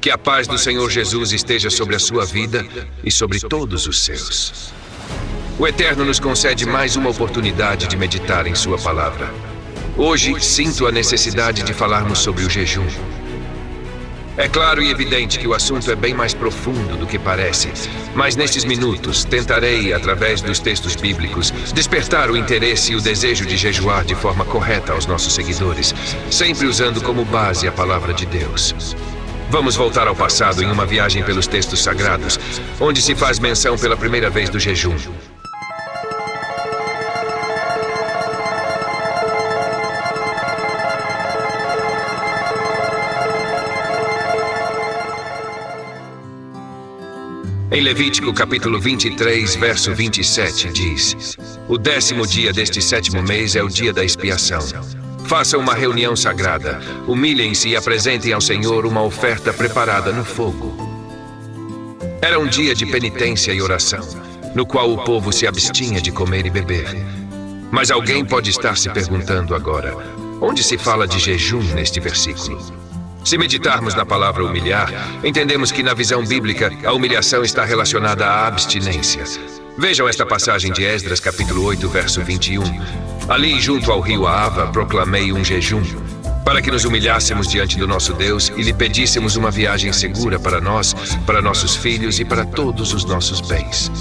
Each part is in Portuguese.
Que a paz do Senhor Jesus esteja sobre a sua vida e sobre todos os seus. O Eterno nos concede mais uma oportunidade de meditar em sua palavra. Hoje, sinto a necessidade de falarmos sobre o jejum. É claro e evidente que o assunto é bem mais profundo do que parece, mas nestes minutos tentarei, através dos textos bíblicos, despertar o interesse e o desejo de jejuar de forma correta aos nossos seguidores, sempre usando como base a palavra de Deus. Vamos voltar ao passado em uma viagem pelos textos sagrados, onde se faz menção pela primeira vez do jejum. Em Levítico capítulo 23, verso 27, diz: O 10º dia deste 7º mês é o dia da expiação. Façam uma reunião sagrada, humilhem-se e apresentem ao Senhor uma oferta preparada no fogo. Era um dia de penitência e oração, no qual o povo se abstinha de comer e beber. Mas alguém pode estar se perguntando agora: onde se fala de jejum neste versículo? Se meditarmos na palavra humilhar, entendemos que na visão bíblica, a humilhação está relacionada à abstinência. Vejam esta passagem de Esdras, capítulo 8, verso 21. Ali, junto ao rio Ahava, proclamei um jejum, para que nos humilhássemos diante do nosso Deus e lhe pedíssemos uma viagem segura para nós, para nossos filhos e para todos os nossos bens.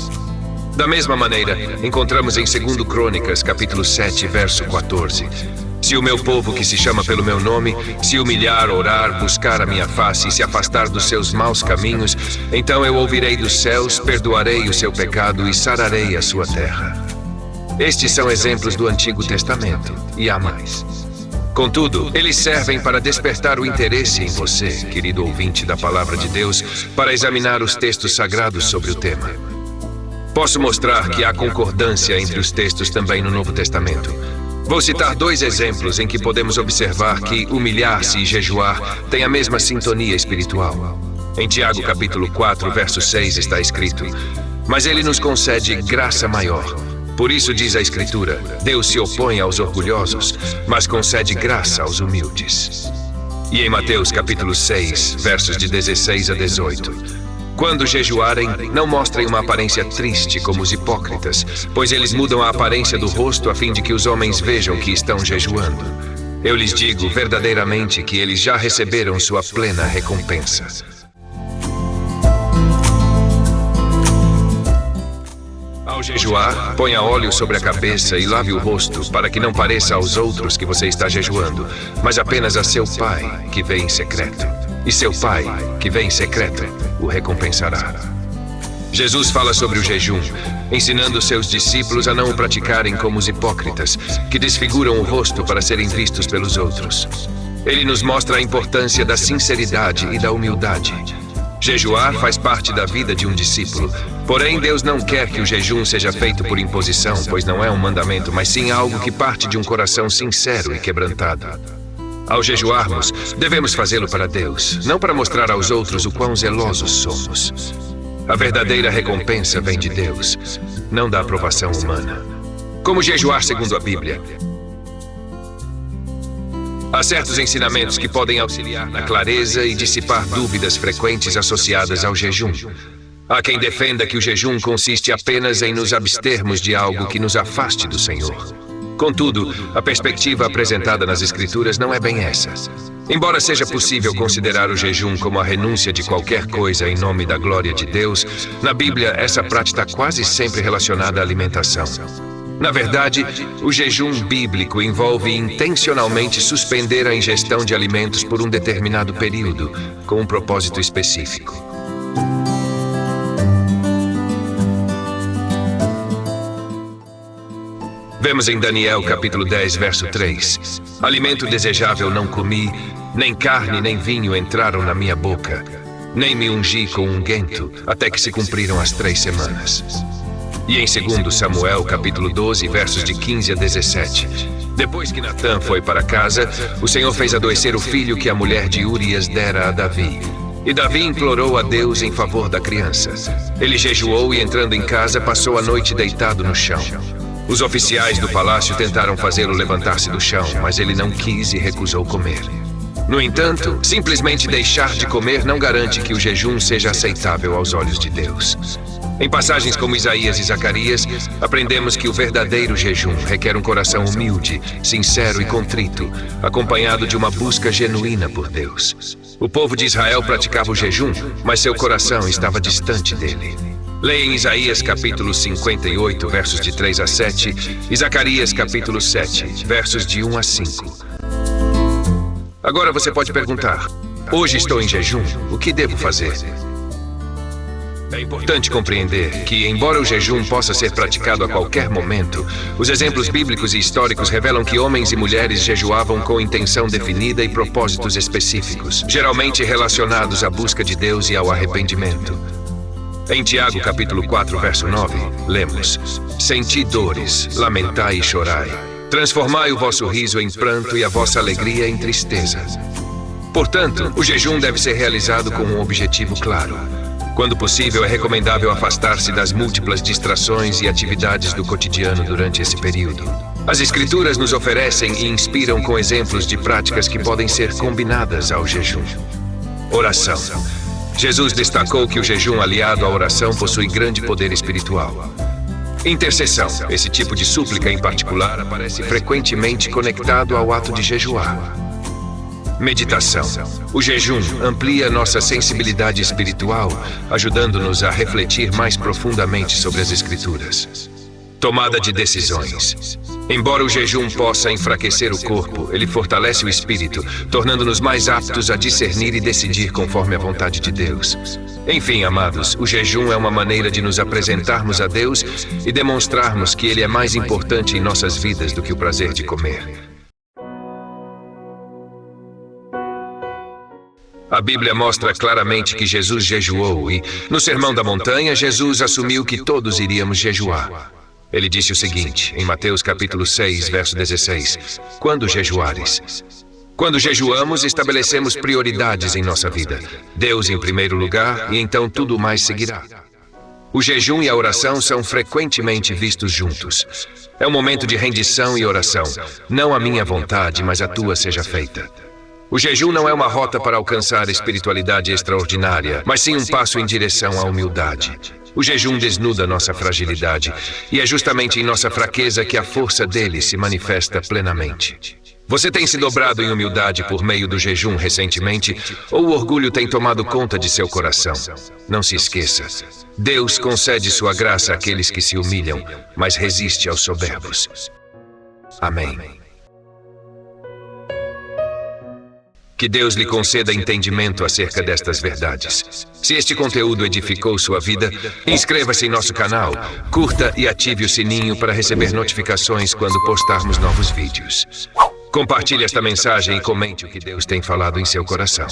Da mesma maneira, encontramos em 2 Crônicas, capítulo 7, verso 14. Se o meu povo que se chama pelo meu nome, se humilhar, orar, buscar a minha face e se afastar dos seus maus caminhos, então eu ouvirei dos céus, perdoarei o seu pecado e sararei a sua terra. Estes são exemplos do Antigo Testamento, e há mais. Contudo, eles servem para despertar o interesse em você, querido ouvinte da Palavra de Deus, para examinar os textos sagrados sobre o tema. Posso mostrar que há concordância entre os textos também no Novo Testamento. Vou citar 2 exemplos em que podemos observar que humilhar-se e jejuar têm a mesma sintonia espiritual. Em Tiago capítulo 4, verso 6 está escrito: Mas ele nos concede graça maior. Por isso diz a Escritura: Deus se opõe aos orgulhosos, mas concede graça aos humildes. E em Mateus capítulo 6, versos de 16 a 18: Quando jejuarem, não mostrem uma aparência triste como os hipócritas, pois eles mudam a aparência do rosto a fim de que os homens vejam que estão jejuando. Eu lhes digo verdadeiramente que eles já receberam sua plena recompensa. Ao jejuar, ponha óleo sobre a cabeça e lave o rosto, para que não pareça aos outros que você está jejuando, mas apenas a seu Pai, que vê em secreto. E seu Pai, que vê em secreto, o recompensará. Jesus fala sobre o jejum, ensinando seus discípulos a não o praticarem como os hipócritas, que desfiguram o rosto para serem vistos pelos outros. Ele nos mostra a importância da sinceridade e da humildade. Jejuar faz parte da vida de um discípulo, porém Deus não quer que o jejum seja feito por imposição, pois não é um mandamento, mas sim algo que parte de um coração sincero e quebrantado. Ao jejuarmos, devemos fazê-lo para Deus, não para mostrar aos outros o quão zelosos somos. A verdadeira recompensa vem de Deus, não da aprovação humana. Como jejuar segundo a Bíblia? Há certos ensinamentos que podem auxiliar na clareza e dissipar dúvidas frequentes associadas ao jejum. Há quem defenda que o jejum consiste apenas em nos abstermos de algo que nos afaste do Senhor. Contudo, a perspectiva apresentada nas Escrituras não é bem essa. Embora seja possível considerar o jejum como a renúncia de qualquer coisa em nome da glória de Deus, na Bíblia essa prática está quase sempre relacionada à alimentação. Na verdade, o jejum bíblico envolve intencionalmente suspender a ingestão de alimentos por um determinado período, com um propósito específico. Vemos em Daniel capítulo 10, verso 3: Alimento desejável não comi, nem carne nem vinho entraram na minha boca, nem me ungi com unguento, até que se cumpriram as 3 semanas. E em 2 Samuel capítulo 12, versos de 15 a 17: Depois que Natã foi para casa, o Senhor fez adoecer o filho que a mulher de Urias dera a Davi. E Davi implorou a Deus em favor da criança. Ele jejuou e, entrando em casa, passou a noite deitado no chão. Os oficiais do palácio tentaram fazê-lo levantar-se do chão, mas ele não quis e recusou comer. No entanto, simplesmente deixar de comer não garante que o jejum seja aceitável aos olhos de Deus. Em passagens como Isaías e Zacarias, aprendemos que o verdadeiro jejum requer um coração humilde, sincero e contrito, acompanhado de uma busca genuína por Deus. O povo de Israel praticava o jejum, mas seu coração estava distante dele. Leia em Isaías capítulo 58, versos de 3 a 7, e Zacarias capítulo 7, versos de 1 a 5. Agora você pode perguntar: hoje estou em jejum, o que devo fazer? É importante compreender que, embora o jejum possa ser praticado a qualquer momento, os exemplos bíblicos e históricos revelam que homens e mulheres jejuavam com intenção definida e propósitos específicos, geralmente relacionados à busca de Deus e ao arrependimento. Em Tiago capítulo 4, verso 9, lemos: Senti dores, lamentai e chorai. Transformai o vosso riso em pranto e a vossa alegria em tristeza. Portanto, o jejum deve ser realizado com um objetivo claro. Quando possível, é recomendável afastar-se das múltiplas distrações e atividades do cotidiano durante esse período. As Escrituras nos oferecem e inspiram com exemplos de práticas que podem ser combinadas ao jejum. Oração. Jesus destacou que o jejum aliado à oração possui grande poder espiritual. Intercessão. Esse tipo de súplica em particular aparece frequentemente conectado ao ato de jejuar. Meditação. O jejum amplia nossa sensibilidade espiritual, ajudando-nos a refletir mais profundamente sobre as Escrituras. Tomada de decisões. Embora o jejum possa enfraquecer o corpo, ele fortalece o espírito, tornando-nos mais aptos a discernir e decidir conforme a vontade de Deus. Enfim, amados, o jejum é uma maneira de nos apresentarmos a Deus e demonstrarmos que Ele é mais importante em nossas vidas do que o prazer de comer. A Bíblia mostra claramente que Jesus jejuou e, no Sermão da Montanha, Jesus assumiu que todos iríamos jejuar. Ele disse o seguinte, em Mateus capítulo 6, verso 16, Quando jejuares? Quando jejuamos, estabelecemos prioridades em nossa vida. Deus em primeiro lugar e então tudo mais seguirá. O jejum e a oração são frequentemente vistos juntos. É um momento de rendição e oração. Não a minha vontade, mas a tua seja feita. O jejum não é uma rota para alcançar espiritualidade extraordinária, mas sim um passo em direção à humildade. O jejum desnuda nossa fragilidade, e é justamente em nossa fraqueza que a força dele se manifesta plenamente. Você tem se dobrado em humildade por meio do jejum recentemente, ou o orgulho tem tomado conta de seu coração? Não se esqueça, Deus concede sua graça àqueles que se humilham, mas resiste aos soberbos. Amém. Que Deus lhe conceda entendimento acerca destas verdades. Se este conteúdo edificou sua vida, inscreva-se em nosso canal, curta e ative o sininho para receber notificações quando postarmos novos vídeos. Compartilhe esta mensagem e comente o que Deus tem falado em seu coração.